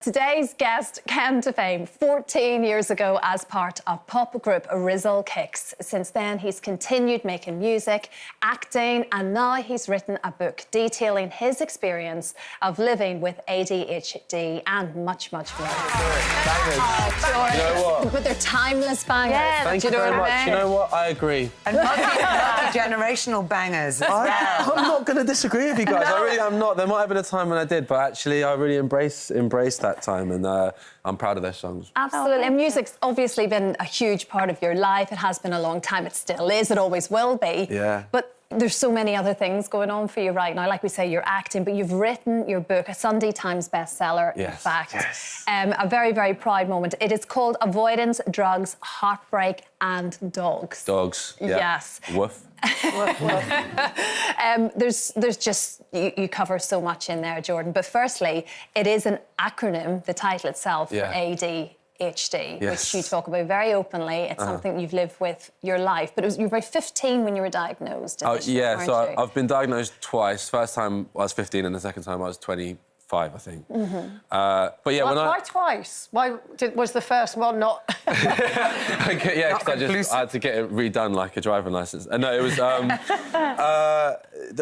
Today's guest came to fame 14 years ago as part of pop group Rizzle Kicks. Since then, he's continued making music, acting, and now he's written a book detailing his experience of living with ADHD and much, much more. Bangers. You know what? But they're timeless bangers. Yeah, thank you very much. You know what? I agree. And multi-generational bangers as well. I'm not going to disagree with you guys. I really am not. There might have been a time when I did, but actually I really embraced that time, and I'm proud of their songs. Absolutely. And music's obviously been a huge part of your life. It has been a long time. It still is. It always will be. Yeah. But there's so many other things going on for you right now. Like we say, you're acting, but you've written your book, a Sunday Times bestseller, in fact. Yes. A very, very proud moment. It is called Avoidance, Drugs, Heartbreak and Dogs. Dogs. Yeah. Yes. Woof. There's just, you cover so much in there, Jordan. But firstly, it is an acronym, the title itself, for ADHD, which you talk about very openly. It's something you've lived with your life. But you were about 15 when you were diagnosed. Yeah, so I've been diagnosed twice. First time I was 15 and the second time I was 25, I think. But yeah, why twice? Why was the first one not? Yeah, because I had to get it redone like a driving licence. No, it was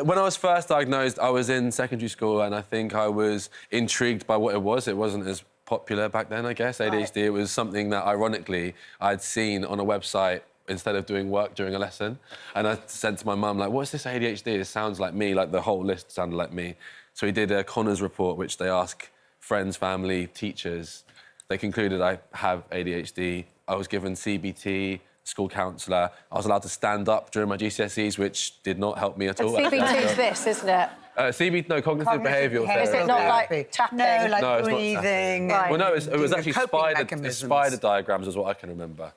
when I was first diagnosed, I was in secondary school, and I think I was intrigued by what it was. It wasn't as popular back then, I guess. ADHD. It was something that, ironically, I'd seen on a website instead of doing work during a lesson, and I said to my mum, like, "What's this ADHD? It sounds like me." Like the whole list sounded like me. So we did a Connors report, which they ask friends, family, teachers. They concluded I have ADHD. I was given CBT, school counsellor. I was allowed to stand up during my GCSEs, which did not help me at all. CBT is this, isn't it? CBT, cognitive behavioural therapy. Is it not like tapping? No, like no, breathing. Right. Well, no, it was actually spider diagrams is what I can remember.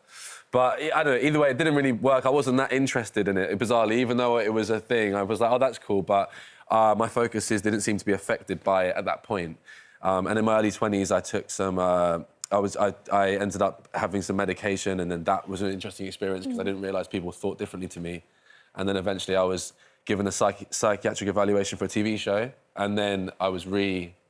But I don't know, either way, it didn't really work. I wasn't that interested in it, bizarrely, even though it was a thing. I was like, oh, that's cool, but my focuses didn't seem to be affected by it at that point. And in my early 20s, I took some... I ended up having some medication, and then that was an interesting experience because I didn't realise people thought differently to me. And then eventually I was given a psychiatric evaluation for a TV show, and then I was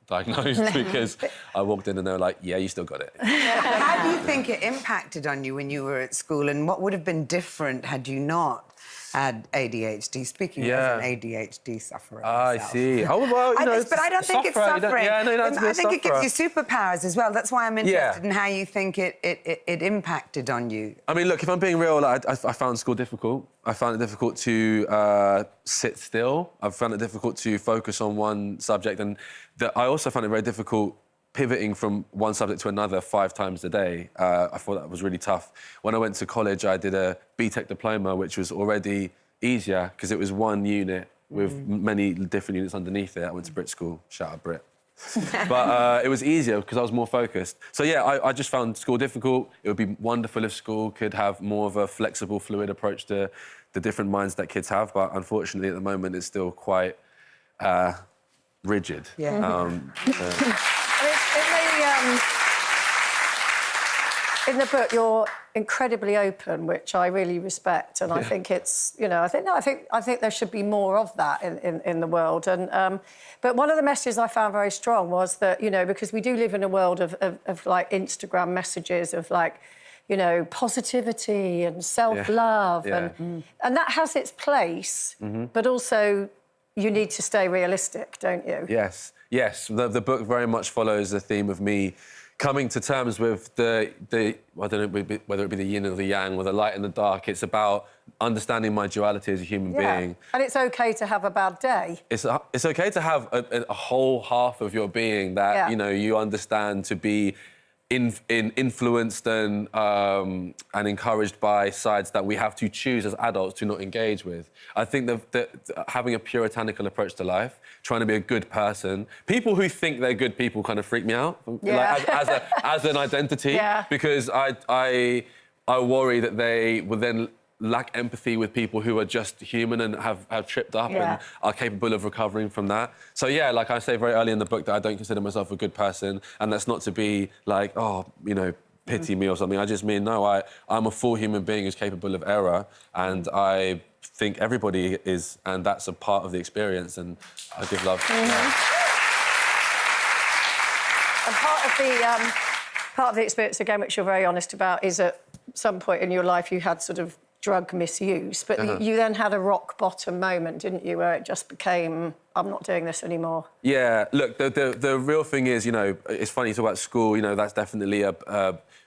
diagnosed because I walked in and they were like, yeah, you still got it. How do you think it impacted on you when you were at school, and what would have been different had you not had ADHD? Speaking as an ADHD sufferer I see. Oh, well, you know... But I don't think it's suffering. I think it gives you superpowers as well. That's why I'm interested in how you think it impacted on you. I mean, look, if I'm being real, like, I found school difficult. I found it difficult to sit still. I found it difficult to focus on one subject, and I also found it very difficult pivoting from one subject to another 5 times a day. I thought that was really tough. When I went to college, I did a BTEC diploma, which was already easier because it was one unit with many different units underneath it. I went to Brit school. Shout out Brit. But it was easier because I was more focused. So, yeah, I just found school difficult. It would be wonderful if school could have more of a flexible, fluid approach to the different minds that kids have. But unfortunately, at the moment, it's still quite rigid. Yeah. In the book, you're incredibly open, which I really respect, and I think it's, you know, I think there should be more of that in the world. And but one of the messages I found very strong was that, you know, because we do live in a world of like Instagram messages of like, you know, positivity and self-love, and that has its place, but also you need to stay realistic, don't you? Yes, yes. The book very much follows the theme of me coming to terms with the I don't know whether it be the yin or the yang or the light and the dark. It's about understanding my duality as a human being. And it's OK to have a bad day. It's OK to have a whole half of your being that, you know, you understand to be influenced and encouraged by sides that we have to choose as adults to not engage with. I think that having a puritanical approach to life, trying to be a good person, people who think they're good people kind of freak me out, like, as an identity, because I worry that they will then lack empathy with people who are just human and have tripped up and are capable of recovering from that. So, yeah, like I say very early in the book that I don't consider myself a good person, and that's not to be like, oh, you know, pity me or something. I just mean, no, I'm a full human being who's capable of error, and I think everybody is, and that's a part of the experience, and I give love. And part of the experience, again, which you're very honest about, is at some point in your life you had sort of drug misuse, but you then had a rock bottom moment, didn't you, where it just became, I'm not doing this anymore. Yeah, look, the real thing is, you know, it's funny you talk about school, you know, that's definitely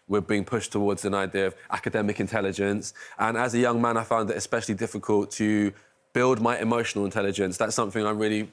we're being pushed towards an idea of academic intelligence. And as a young man, I found it especially difficult to build my emotional intelligence. That's something I'm really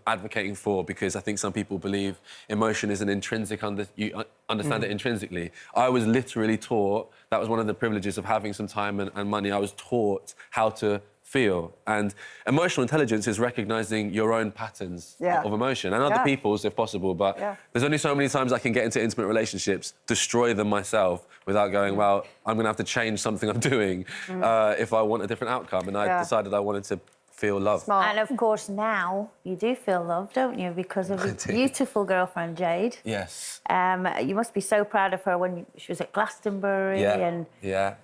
advocating for, because I think some people believe emotion is an intrinsic, you understand it intrinsically. I was literally taught, that was one of the privileges of having some time and money, I was taught how to feel. And emotional intelligence is recognising your own patterns of emotion, and other people's if possible, but there's only so many times I can get into intimate relationships, destroy them myself, without going, well, I'm going to have to change something I'm doing if I want a different outcome. And I decided I wanted to feel loved. Smart. And of course now you do feel loved, don't you? Because of your beautiful girlfriend Jade. Yes. You must be so proud of her when she was at Glastonbury and so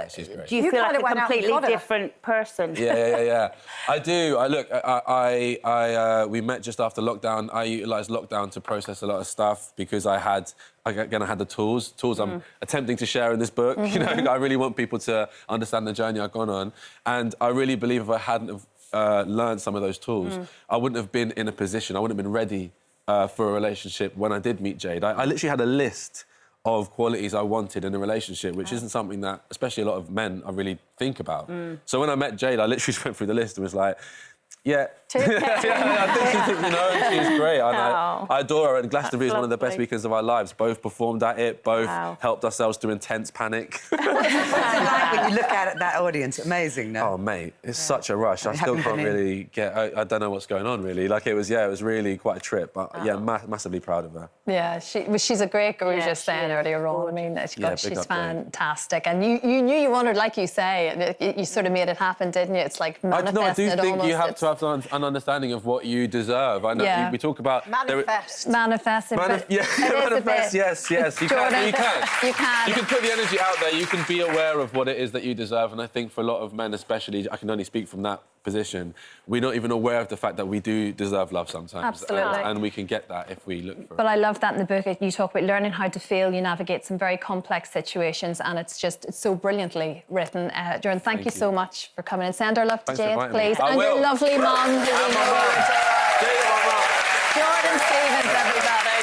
she's great. do you feel like a completely different person? Yeah. I do. We met just after lockdown. I utilised lockdown to process a lot of stuff because I had the tools I'm attempting to share in this book. You know, I really want people to understand the journey I've gone on, and I really believe if I hadn't have learned some of those tools, I wouldn't have been in a position, I wouldn't have been ready for a relationship when I did meet Jade. I literally had a list of qualities I wanted in a relationship, which isn't something that, especially a lot of men, I really think about. So when I met Jade, I literally just went through the list and was like, I think she's great. And I adore her, and Glastonbury is one of the best weekends of our lives. Both performed at it, both helped ourselves through intense panic. What's it like when you look at that audience? Amazing, no? Oh, mate, it's such a rush. I still can't really get... I don't know what's going on, really. Like, it was really quite a trip. But, massively proud of her. Yeah, she's a great girl, you were just saying earlier on. I mean, she's fantastic. And you knew you wanted, like you say, you sort of made it happen, didn't you? It's like manifested I do think almost. you have to have an understanding of what you deserve. I know we talk about... Manifest. Manifest. Manifest, yes. Jordan, You can. You can. You can put the energy out there. You can be aware of what it is that you deserve. And I think for a lot of men especially, I can only speak from that position, we're not even aware of the fact that we do deserve love sometimes. Absolutely. And we can get that if we look for it. But I love that in the book. You talk about learning how to feel, you navigate some very complex situations, and it's so brilliantly written. Jordan, thank you so much for coming, and send our love to Jade, please. And your lovely mum. Jordan Stevens, everybody.